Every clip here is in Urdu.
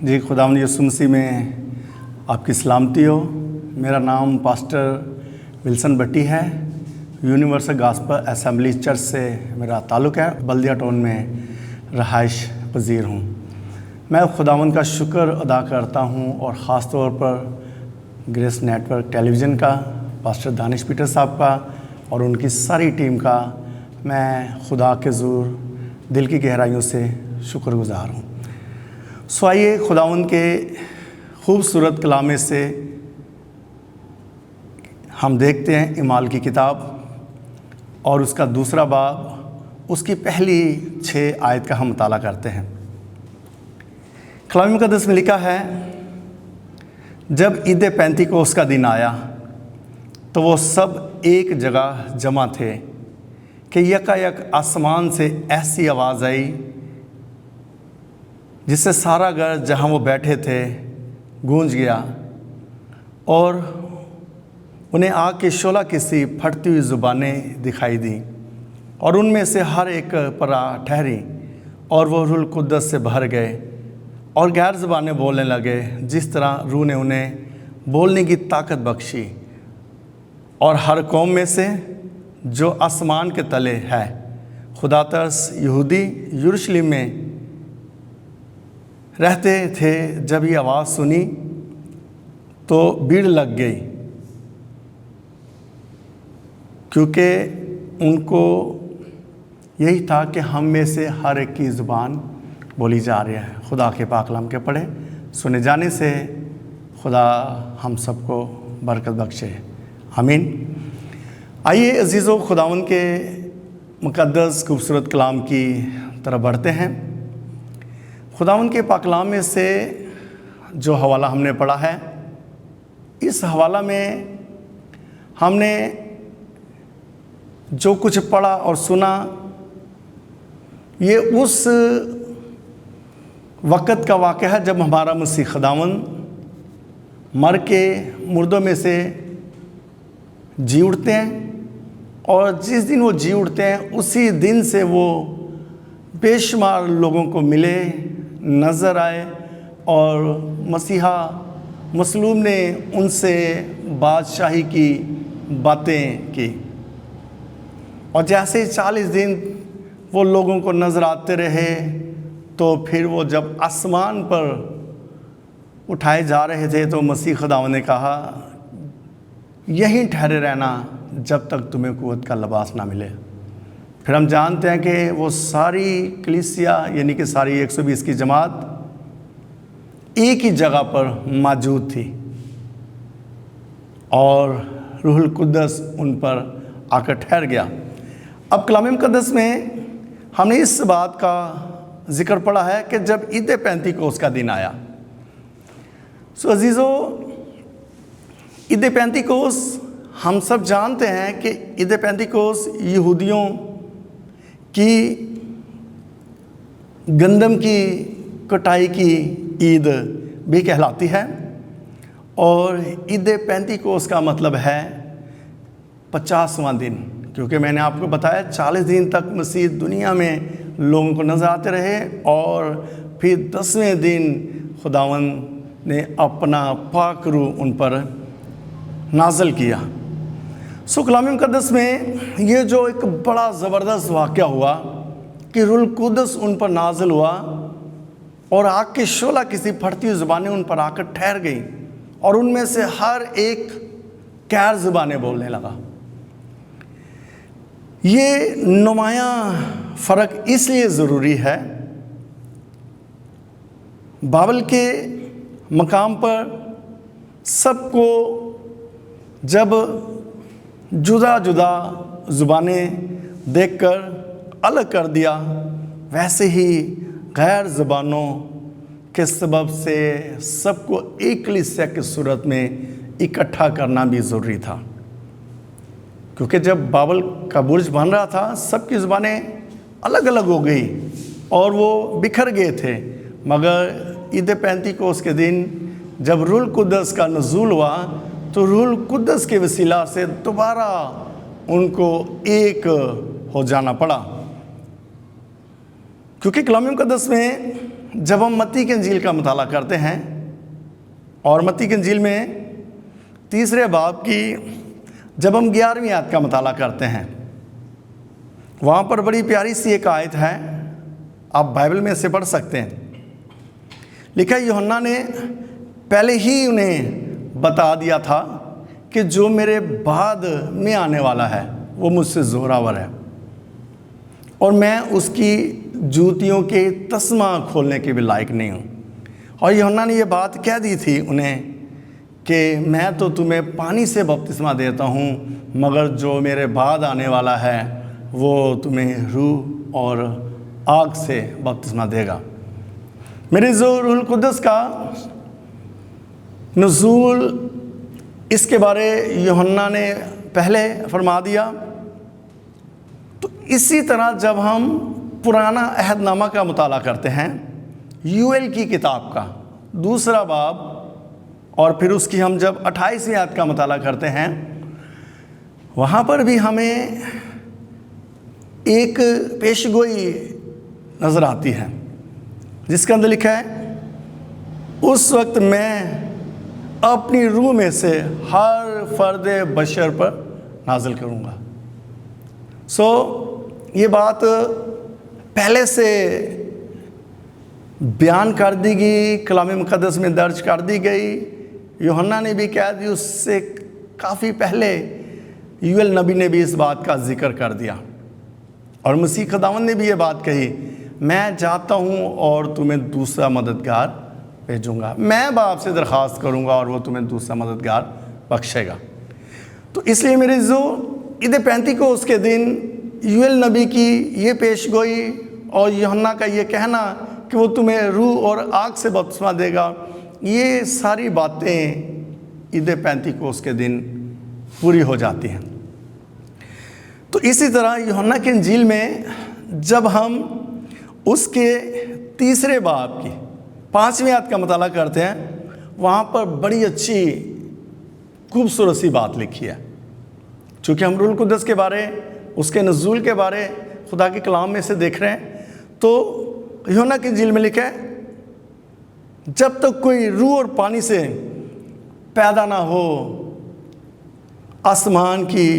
جی خداوند یسوع مسیح میں آپ کی سلامتی ہو۔ میرا نام پاسٹر ولسن بٹی ہے۔ یونیورسل گاسپل اسمبلی چرچ سے میرا تعلق ہے، بلدیہ ٹاؤن میں رہائش پذیر ہوں۔ میں خداوند کا شکر ادا کرتا ہوں اور خاص طور پر گریس نیٹ ورک ٹیلی ویژن کا، پاسٹر دانش پیٹر صاحب کا اور ان کی ساری ٹیم کا میں خدا کے حضور دل کی گہرائیوں سے شکر گزار ہوں۔ آئیے خداوند کے خوبصورت کلام سے ہم دیکھتے ہیں اعمال کی کتاب اور اس کا دوسرا باب، اس کی پہلی 6 آیت کا ہم مطالعہ کرتے ہیں۔ کلام مقدس میں لکھا ہے، جب عید پینتیکوس کا دن آیا تو وہ سب ایک جگہ جمع تھے کہ یکایک آسمان سے ایسی آواز آئی جس سے سارا گھر جہاں وہ بیٹھے تھے گونج گیا، اور انہیں آگ کی شعلہ کی سی پھٹتی ہوئی زبانیں دکھائی دیں، اور ان میں سے ہر ایک پر آ ٹھہری، اور وہ روح القدس سے بھر گئے اور غیر زبانیں بولنے لگے جس طرح روح نے انہیں بولنے کی طاقت بخشی۔ اور ہر قوم میں سے جو آسمان کے تلے ہے خدا ترس یہودی یروشلم میں رہتے تھے، جب یہ آواز سنی تو بھیڑ لگ گئی، کیونکہ ان کو یہی تھا کہ ہم میں سے ہر ایک کی زبان بولی جا رہی ہے۔ خدا کے پاک کلام کے پڑھے سنے جانے سے خدا ہم سب کو برکت بخشے، آمین۔ آئیے عزیزو، خداوند کے مقدس خوبصورت کلام کی طرف بڑھتے ہیں۔ خداوند کے پاک کلام میں سے جو حوالہ ہم نے پڑھا ہے، اس حوالہ میں ہم نے جو کچھ پڑھا اور سنا، یہ اس وقت کا واقعہ ہے جب ہمارا مسیح خداوند مر کے مردوں میں سے جی اٹھتے ہیں، اور جس دن وہ جی اٹھتے ہیں اسی دن سے وہ بے شمار لوگوں کو ملے، نظر آئے، اور مسیحا مصلوب نے ان سے بادشاہی کی باتیں کی۔ اور جیسے 40 دن وہ لوگوں کو نظر آتے رہے، تو پھر وہ جب آسمان پر اٹھائے جا رہے تھے تو مسیح خداوند نے کہا، یہیں ٹھہرے رہنا جب تک تمہیں قوت کا لباس نہ ملے۔ پھر ہم جانتے ہیں کہ وہ ساری کلیسیا یعنی کہ ساری 120 کی جماعت ایک ہی جگہ پر موجود تھی، اور روح القدس ان پر آ کر ٹھہر گیا۔ اب کلام مقدس میں ہم نے اس بات کا ذکر پڑھا ہے کہ جب عید پینتیکوس کا دن آیا۔ عزیزو، عید پینتیکوس ہم سب جانتے ہیں کہ عید پینتیکوس یہودیوں کی گندم کی کٹائی کی عید بھی کہلاتی ہے، اور عید پینتیکوس کا مطلب ہے 50واں دن، کیونکہ میں نے آپ کو بتایا 40 دن تک مسیح دنیا میں لوگوں کو نظر آتے رہے، اور پھر 10ویں دن خداوند نے اپنا پاک روح ان پر نازل کیا۔ کلام مقدس میں یہ جو ایک بڑا زبردست واقعہ ہوا کہ روح القدس ان پر نازل ہوا، اور آگ کی شعلہ کسی پھٹتی ہوئی زبانیں ان پر آ کر ٹھہر گئیں، اور ان میں سے ہر ایک غیر زبانیں بولنے لگا۔ یہ نمایاں فرق اس لیے ضروری ہے، بابل کے مقام پر سب کو جب جدا جدا زبانیں دیکھ کر الگ کر دیا، ویسے ہی غیر زبانوں کے سبب سے سب کو ایک کلیسیا کی صورت میں اکٹھا کرنا بھی ضروری تھا، کیونکہ جب بابل کا برج بن رہا تھا سب کی زبانیں الگ الگ ہو گئی اور وہ بکھر گئے تھے، مگر عید پینتیکوس کے دن جب روح القدس کا نزول ہوا تو روح القدس کے وسیلہ سے دوبارہ ان کو ایک ہو جانا پڑا، کیونکہ کلام مقدس میں جب ہم متی کی انجیل کا مطالعہ کرتے ہیں اور متی کی انجیل میں 3 باب کی جب ہم 11ویں آیت کا مطالعہ کرتے ہیں، وہاں پر بڑی پیاری سی ایک آیت ہے، آپ بائبل میں سے پڑھ سکتے ہیں۔ لکھا ہے یوحنا نے پہلے ہی انہیں بتا دیا تھا کہ جو میرے بعد میں آنے والا ہے وہ مجھ سے زوراور ہے، اور میں اس کی جوتیوں کے تسمہ کھولنے کے بھی لائق نہیں ہوں۔ اور یوحنا نے یہ بات کہہ دی تھی انہیں کہ میں تو تمہیں پانی سے بپتسمہ دیتا ہوں، مگر جو میرے بعد آنے والا ہے وہ تمہیں روح اور آگ سے بپتسمہ دے گا۔ میرے روح القدس کا نزول، اس کے بارے یوحنا نے پہلے فرما دیا۔ تو اسی طرح جب ہم پرانا عہد نامہ کا مطالعہ کرتے ہیں، یوئیل کی کتاب کا 2 باب، اور پھر اس کی ہم جب 28ویں آیت کا مطالعہ کرتے ہیں، وہاں پر بھی ہمیں ایک پیشگوئی نظر آتی ہے جس کے اندر لکھا ہے، اس وقت میں اپنی روح میں سے ہر فرد بشر پر نازل کروں گا۔ یہ بات پہلے سے بیان کر دی گئی، کلام مقدس میں درج کر دی گئی، یوحنا نے بھی کہہ دی، اس سے کافی پہلے یوئیل نبی نے بھی اس بات کا ذکر کر دیا، اور مسیح خداوند نے بھی یہ بات کہی، میں جاتا ہوں اور تمہیں دوسرا مددگار بھیجوں گا، میں باپ سے درخواست کروں گا اور وہ تمہیں دوسرا مددگار بخشے گا۔ تو اس لیے میرے عید پینتیکوس کے دن یوئیل نبی کی یہ پیشگوئی اور یوحنا کا یہ کہنا کہ وہ تمہیں روح اور آگ سے بپتسمہ دے گا، یہ ساری باتیں عید پینتیکوس کے دن پوری ہو جاتی ہیں۔ تو اسی طرح یوحنا کی انجیل میں جب ہم اس کے 3 باب کی 5ویں آیت کا مطالعہ کرتے ہیں، وہاں پر بڑی اچھی خوبصورت سی بات لکھی ہے۔ چونکہ ہم روح القدس کے بارے، اس کے نزول کے بارے خدا کے کلام میں سے دیکھ رہے ہیں، تو یوحنا کی انجیل میں لکھا ہے، جب تک کوئی روح اور پانی سے پیدا نہ ہو، آسمان کی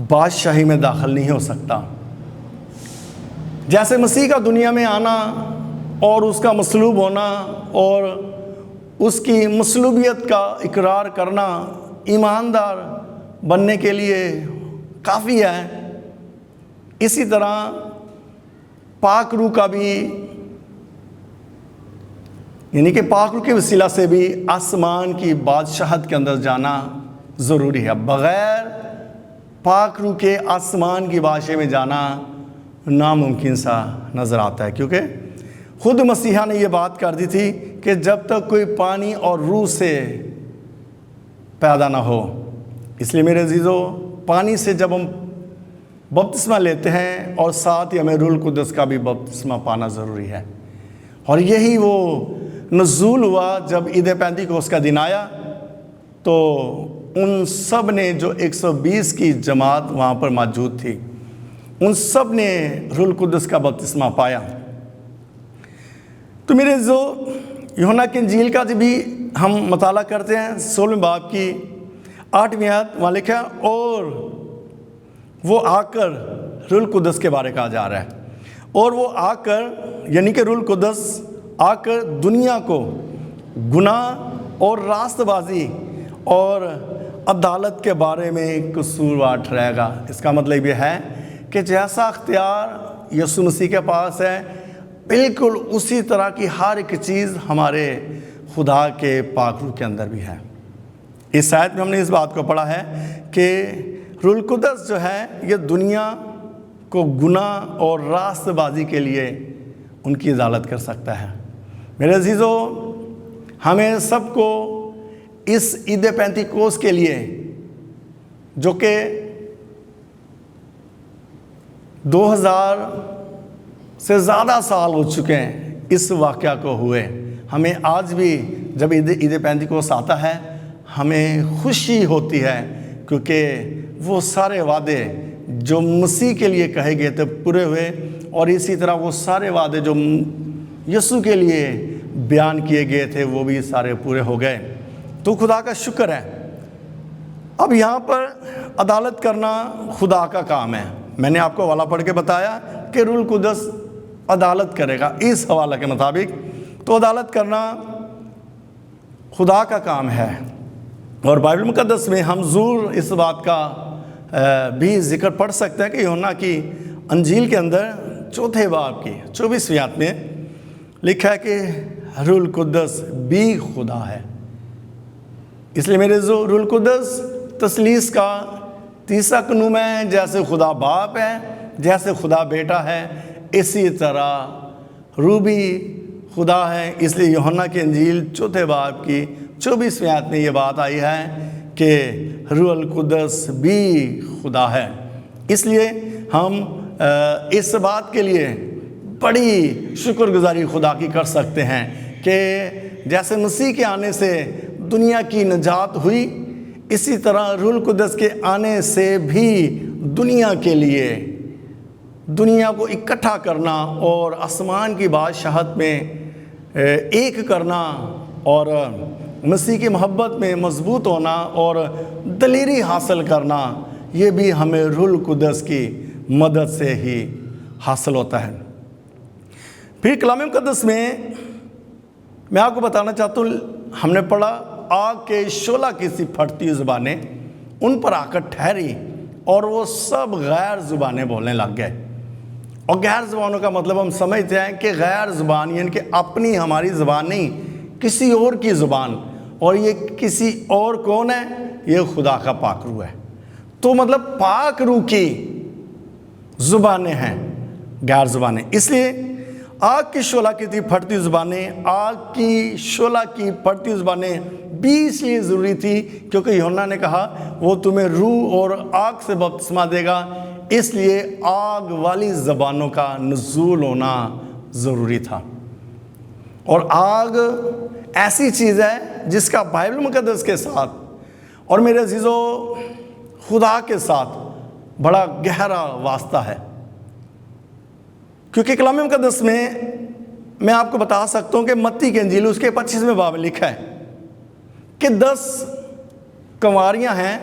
بادشاہی میں داخل نہیں ہو سکتا۔ جیسے مسیح کا دنیا میں آنا اور اس کا مصلوب ہونا اور اس کی مصلوبیت کا اقرار کرنا ایماندار بننے کے لیے کافی ہے، اسی طرح پاک روح کا بھی، یعنی کہ پاک روح کے وسیلہ سے بھی آسمان کی بادشاہت کے اندر جانا ضروری ہے۔ بغیر پاک روح کے آسمان کی بادشاہی میں جانا ناممکن سا نظر آتا ہے، کیونکہ خود مسیحا نے یہ بات کر دی تھی کہ جب تک کوئی پانی اور روح سے پیدا نہ ہو۔ اس لیے میرے عزیزو، پانی سے جب ہم بپتسمہ لیتے ہیں اور ساتھ ہی ہمیں روح القدس کا بھی بپتسمہ پانا ضروری ہے، اور یہی وہ نزول ہوا جب عید پینتیکوس کا دن آیا، تو ان سب نے جو 120 کی جماعت وہاں پر موجود تھی، ان سب نے روح القدس کا بپتسمہ پایا۔ تو میرے یوحنا کی انجیل کا جب بھی ہم مطالعہ کرتے ہیں، 16 باب کی 8ویں آیت، وہاں لکھا ہے، اور وہ آ کر روح القدس کے بارے کہا جا رہا ہے، اور وہ آ کر، یعنی کہ روح القدس آ کر دنیا کو گناہ اور راست بازی اور عدالت کے بارے میں قصوروار ٹھہرائے گا۔ اس کا مطلب یہ ہے کہ جیسا اختیار یسوع مسیح کے پاس ہے، بالکل اسی طرح کی ہر ایک چیز ہمارے خدا کے پاک روح کے اندر بھی ہے۔ اس آیت میں ہم نے اس بات کو پڑھا ہے کہ روح القدس جو ہے یہ دنیا کو گناہ اور راست بازی کے لیے ان کی عدالت کر سکتا ہے۔ میرے عزیزو، ہمیں سب کو اس عید پینتیکوس کے لیے، جو کہ 2000 سے زیادہ سال ہو چکے ہیں اس واقعہ کو ہوئے، ہمیں آج بھی جب عید پینتیکوس آتا ہے ہمیں خوشی ہوتی ہے، کیونکہ وہ سارے وعدے جو مسیح کے لیے کہے گئے تھے پورے ہوئے، اور اسی طرح وہ سارے وعدے جو یسوع کے لیے بیان کیے گئے تھے وہ بھی سارے پورے ہو گئے۔ تو خدا کا شکر ہے۔ اب یہاں پر عدالت کرنا خدا کا کام ہے۔ میں نے آپ کو حوالہ پڑھ کے بتایا کہ روح القدس عدالت کرے گا اس حوالہ کے مطابق۔ تو عدالت کرنا خدا کا کام ہے، اور بائبل مقدس میں ہم ضرور اس بات کا بھی ذکر پڑھ سکتے ہیں کہ یوحنا کی انجیل کے اندر 4 باب کی 24ویں آیت میں لکھا ہے کہ روح القدس بھی خدا ہے۔ اس لیے میرے روح القدس تثلیث کا تیسرا کنوم ہے۔ جیسے خدا باپ ہے، جیسے خدا بیٹا ہے، اسی طرح روح بھی خدا ہے۔ اس لیے یوحنا کی انجیل 4 باب کی 24ویں آیت میں یہ بات آئی ہے کہ روح القدس بھی خدا ہے۔ اس لیے ہم اس بات کے لیے بڑی شکر گزاری خدا کی کر سکتے ہیں کہ جیسے مسیح کے آنے سے دنیا کی نجات ہوئی، اسی طرح روح القدس کے آنے سے بھی دنیا کے لیے دنیا کو اکٹھا کرنا اور آسمان کی بادشاہت میں ایک کرنا اور مسیح کی محبت میں مضبوط ہونا اور دلیری حاصل کرنا، یہ بھی ہمیں روح القدس کی مدد سے ہی حاصل ہوتا ہے۔ پھر کلام مقدس میں آپ کو بتانا چاہتا ہوں، ہم نے پڑھا آگ کے شعلہ کی سی پھٹتی زبانیں ان پر آ کر ٹھہری اور وہ سب غیر زبانیں بولنے لگ گئے۔ اور غیر زبانوں کا مطلب ہم سمجھتے ہیں کہ غیر زبان یعنی کہ اپنی ہماری زبان نہیں، کسی اور کی زبان، اور یہ کسی اور کون ہے؟ یہ خدا کا پاک روح ہے۔ تو مطلب پاک روح کی زبانیں ہیں، غیر زبانیں۔ اس لیے آگ کی شعلہ کی تھی پھٹتی زبانیں، آگ کی شعلہ کی پھٹتی زبانیں بھی اس لیے ضروری تھی کیونکہ یوحنا نے کہا وہ تمہیں روح اور آگ سے بپتسمہ دے گا، اس لیے آگ والی زبانوں کا نزول ہونا ضروری تھا۔ اور آگ ایسی چیز ہے جس کا بائبل مقدس کے ساتھ اور میرے عزیزو خدا کے ساتھ بڑا گہرا واسطہ ہے، کیونکہ کلام مقدس میں آپ کو بتا سکتا ہوں کہ متی کی انجیل اس کے 25ویں باب میں لکھا ہے کہ 10 کنواریاں ہیں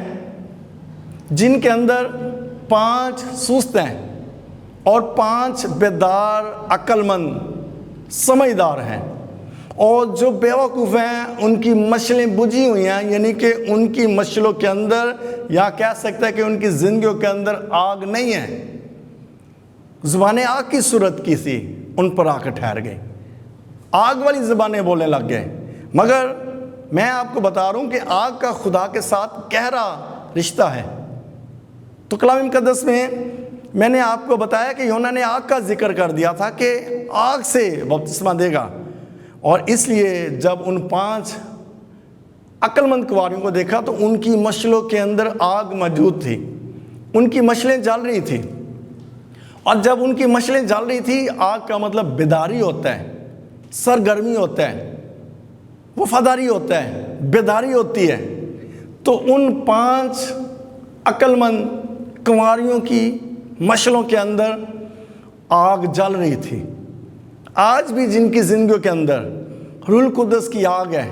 جن کے اندر 5 سست ہیں اور 5 بیدار عقل مند سمجھدار ہیں، اور جو بیوقوف ہیں ان کی مشلیں بجھی ہوئی ہیں، یعنی کہ ان کی مشلوں کے اندر یا کہہ سکتا ہے کہ ان کی زندگیوں کے اندر آگ نہیں ہے، زبانیں آگ کی صورت کی سی، ان پر آ کر ٹھہر گئی، آگ والی زبانیں بولنے لگ گئے۔ مگر میں آپ کو بتا رہا ہوں کہ آگ کا خدا کے ساتھ گہرا رشتہ ہے۔ تو کلام مقدس میں نے آپ کو بتایا کہ یوحنا نے آگ کا ذکر کر دیا تھا کہ آگ سے بپتسمہ دے گا، اور اس لیے جب ان 5 عقل مند کنواریوں کو دیکھا تو ان کی مشلوں کے اندر آگ موجود تھی، ان کی مشلیں جل رہی تھی، اور جب ان کی مشلیں جل رہی تھی، آگ کا مطلب بیداری ہوتا ہے، سرگرمی ہوتا ہے، وفاداری ہوتا ہے، بیداری ہوتی ہے۔ تو ان 5 عقل مند کنواریوں کی مشلوں کے اندر آگ جل رہی تھی۔ آج بھی جن کی زندگیوں کے اندر روح القدس کی آگ ہے،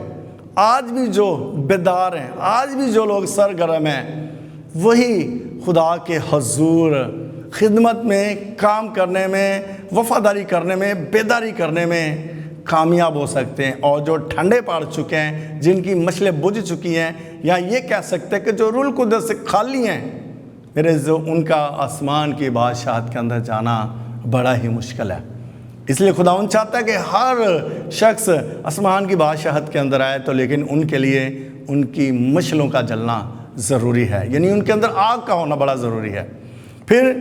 آج بھی جو بیدار ہیں، آج بھی جو لوگ سرگرم ہیں، وہی خدا کے حضور خدمت میں، کام کرنے میں، وفاداری کرنے میں، بیداری کرنے میں کامیاب ہو سکتے ہیں۔ اور جو ٹھنڈے پڑ چکے ہیں، جن کی مشلیں بجھ چکی ہیں، یا یہ کہہ سکتے ہیں کہ جو روح القدس سے خالی ہیں، میرے جو ان کا آسمان کی بادشاہت کے اندر جانا بڑا ہی مشکل ہے۔ اس لیے خداوند چاہتا ہے کہ ہر شخص آسمان کی بادشاہت کے اندر آئے، تو لیکن ان کے لیے ان کی مشلوں کا جلنا ضروری ہے، یعنی ان کے اندر آگ کا ہونا بڑا ضروری ہے۔ پھر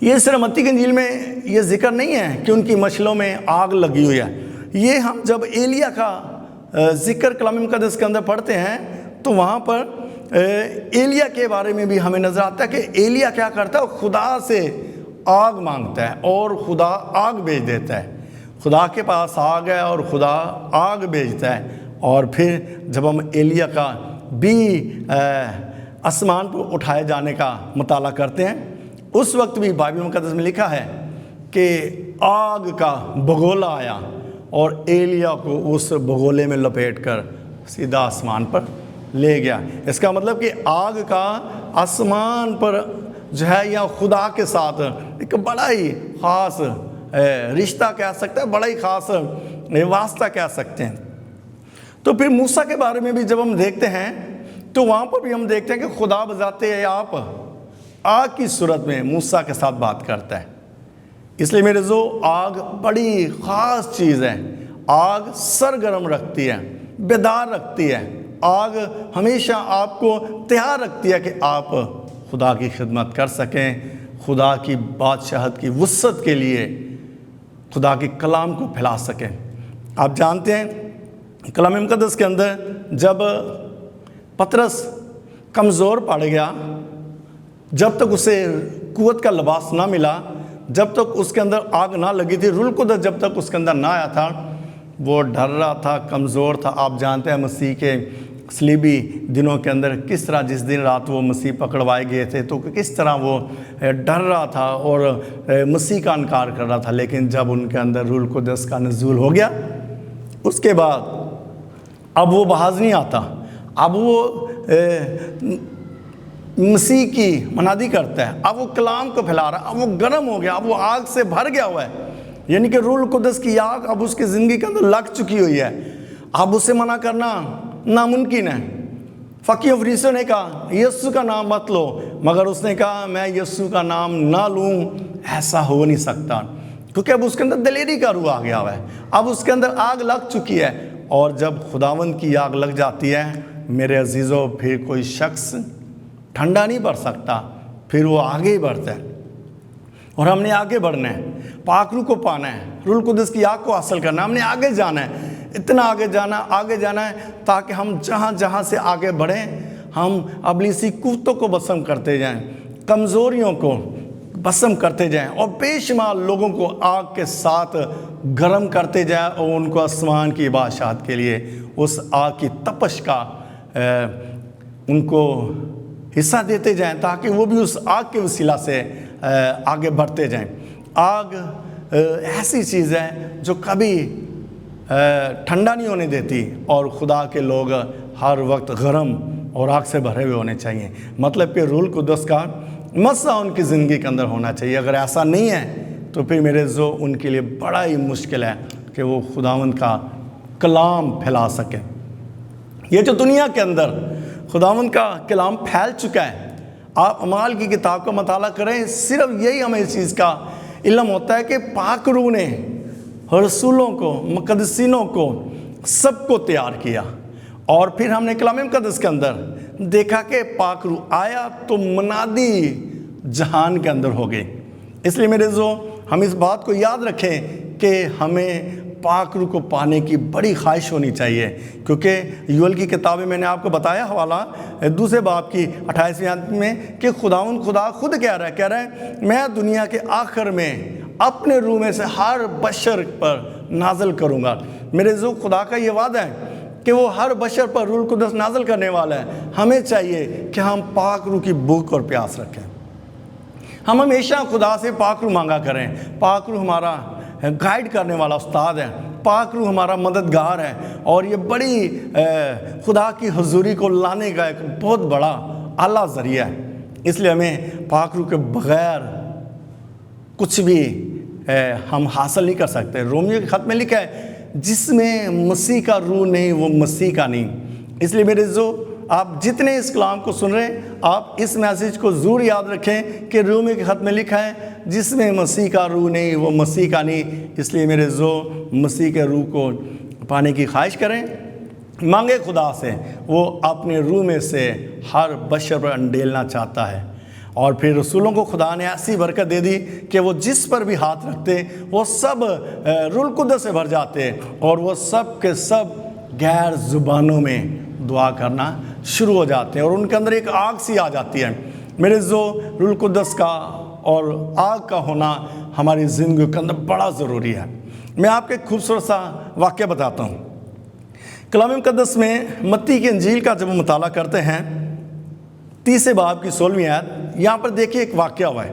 یہ صرف متی کی انجیل میں یہ ذکر نہیں ہے کہ ان کی مشلوں میں آگ لگی ہوئی ہے، یہ ہم جب ایلیا کا ذکر کلام مقدس کے اندر پڑھتے ہیں تو وہاں پر ایلیا کے بارے میں بھی ہمیں نظر آتا ہے کہ ایلیا کیا کرتا ہے، خدا سے آگ مانگتا ہے اور خدا آگ بھیج دیتا ہے۔ خدا کے پاس آگ ہے اور خدا آگ بھیجتا ہے۔ اور پھر جب ہم ایلیا کا بھی آسمان پر اٹھائے جانے کا مطالعہ کرتے ہیں، اس وقت بھی بائبل مقدس میں لکھا ہے کہ آگ کا بگولا آیا اور ایلیا کو اس بگولے میں لپیٹ کر سیدھا آسمان پر لے گیا۔ اس کا مطلب کہ آگ کا آسمان پر جو ہے یا خدا کے ساتھ ایک بڑا ہی خاص رشتہ کہہ سکتے ہیں، بڑا ہی خاص واسطہ کہہ سکتے ہیں۔ تو پھر موسیٰ کے بارے میں بھی جب ہم دیکھتے ہیں تو وہاں پر بھی ہم دیکھتے ہیں کہ خدا بذات آپ آگ کی صورت میں موسیٰ کے ساتھ بات کرتا ہے۔ اس لیے میرے جو آگ بڑی خاص چیز ہے، آگ سرگرم رکھتی ہے، بیدار رکھتی ہے، آگ ہمیشہ آپ کو تیار رکھتی ہے کہ آپ خدا کی خدمت کر سکیں، خدا کی بادشاہت کی وسعت کے لیے خدا کے کلام کو پھیلا سکیں۔ آپ جانتے ہیں کلام مقدس کے اندر جب پطرس کمزور پڑ گیا، جب تک اسے قوت کا لباس نہ ملا، جب تک اس کے اندر آگ نہ لگی تھی، روح القدس جب تک اس کے اندر نہ آیا تھا، وہ ڈر رہا تھا، کمزور تھا۔ آپ جانتے ہیں مسیح کے صلیبی دنوں کے اندر کس طرح جس دن رات وہ مسیح پکڑوائے گئے تھے تو کس طرح وہ ڈر رہا تھا اور مسیح کا انکار کر رہا تھا۔ لیکن جب ان کے اندر روح القدس کا نزول ہو گیا، اس کے بعد اب وہ باز نہیں آتا، اب وہ مسیح کی منادی کرتا ہے، اب وہ کلام کو پھیلا رہا ہے، اب وہ گرم ہو گیا، اب وہ آگ سے بھر گیا ہوا ہے، یعنی کہ روح القدس کی آگ اب اس کی زندگی کے اندر لگ چکی ہوئی ہے۔ اب اسے منع کرنا ناممکن ہے۔ فقیہ و فریسیوں نے کہا یسوع کا نام مت لو، مگر اس نے کہا میں یسوع کا نام نہ لوں، ایسا ہو نہیں سکتا، کیونکہ اب اس کے اندر دلیری کا روح آ گیا ہوا ہے، اب اس کے اندر آگ لگ چکی ہے۔ اور جب خداوند کی آگ لگ جاتی ہے میرے عزیزوں، پھر کوئی شخص ٹھنڈا نہیں پڑ سکتا، پھر وہ آگے ہی بڑھتا ہے۔ اور ہم نے آگے بڑھنا ہے، پاک روح کو پانا ہے، روح القدس کی آگ کو حاصل کرنا ہے، ہم نے آگے جانا ہے، اتنا آگے جانا ہے تاکہ ہم جہاں جہاں سے آگے بڑھیں ہم ابلیسی قوتوں کو بسم کرتے جائیں، کمزوریوں کو بسم کرتے جائیں اور بے شمار لوگوں کو آگ کے ساتھ گرم کرتے جائیں اور ان کو آسمان کی بادشاہت کے لیے اس آگ کی تپش کا ان کو حصہ دیتے جائیں تاکہ وہ بھی اس آگ کے وسیلہ سے آگے بڑھتے جائیں۔ آگ ایسی چیز ہے جو کبھی ٹھنڈا نہیں ہونے دیتی، اور خدا کے لوگ ہر وقت گرم اور آگ سے بھرے ہوئے ہونے چاہیے، مطلب کہ روح القدس کا مسا ان کی زندگی کے اندر ہونا چاہیے۔ اگر ایسا نہیں ہے تو پھر میرے جو ان کے لیے بڑا ہی مشکل ہے کہ وہ خداوند کا کلام پھیلا سکیں۔ یہ جو دنیا کے اندر خداوند کا کلام پھیل چکا ہے، آپ اعمال کی کتاب کا مطالعہ کریں، صرف یہی ہمیں اس چیز کا علم ہوتا ہے کہ پاک روح نے رسولوں کو، مقدسینوں کو، سب کو تیار کیا۔ اور پھر ہم نے کلام مقدس کے اندر دیکھا کہ پاک روح آیا تو منادی جہان کے اندر ہو گئی۔ اس لیے میرے جو ہم اس بات کو یاد رکھیں کہ ہمیں پاک روح کو پانے کی بڑی خواہش ہونی چاہیے، کیونکہ یوئیل کی کتاب میں نے آپ کو بتایا حوالہ دوسرے باب کی 28ویں آیت میں کہ خدا خود کہہ رہا ہے میں دنیا کے آخر میں اپنے روح میں سے ہر بشر پر نازل کروں گا۔ میرے جو خدا کا یہ وعدہ ہے کہ وہ ہر بشر پر روح القدس نازل کرنے والا ہے۔ ہمیں چاہیے کہ ہم پاک روح کی بھوک اور پیاس رکھیں، ہم ہمیشہ خدا سے پاک روح مانگا کریں۔ پاک روح ہمارا گائیڈ کرنے والا استاد ہے، پاک روح ہمارا مددگار ہے، اور یہ بڑی خدا کی حضوری کو لانے کا ایک بہت بڑا اعلیٰ ذریعہ ہے۔ اس لیے ہمیں پاک روح کے بغیر کچھ بھی ہم حاصل نہیں کر سکتے۔ رومیو کے خط میں لکھا ہے جس میں مسیح کا روح نہیں وہ مسیح کا نہیں۔ اس لیے میرے جو آپ جتنے اس کلام کو سن رہے ہیں آپ اس میسیج کو ضرور یاد رکھیں کہ رومیو کے خط میں لکھا ہے جس میں مسیح کا روح نہیں وہ مسیح کا نہیں۔ اس لیے میرے جو مسیح کے روح کو پانے کی خواہش کریں، مانگے خدا سے، وہ اپنے روح میں سے ہر بشر پر انڈیلنا چاہتا ہے۔ اور پھر رسولوں کو خدا نے ایسی برکت دے دی کہ وہ جس پر بھی ہاتھ رکھتے وہ سب روح القدس سے بھر جاتے، اور وہ سب کے سب غیر زبانوں میں دعا کرنا شروع ہو جاتے ہیں، اور ان کے اندر ایک آگ سی آ جاتی ہے۔ میرے جو روح القدس کا اور آگ کا ہونا ہماری زندگی کے اندر بڑا ضروری ہے۔ میں آپ کو ایک خوبصورت سا واقعہ بتاتا ہوں۔ کلام مقدس میں متی کی انجیل کا جب مطالعہ کرتے ہیں 30 باب کی 16ویں آیت، یہاں پر دیکھیے ایک واقعہ ہوا ہے۔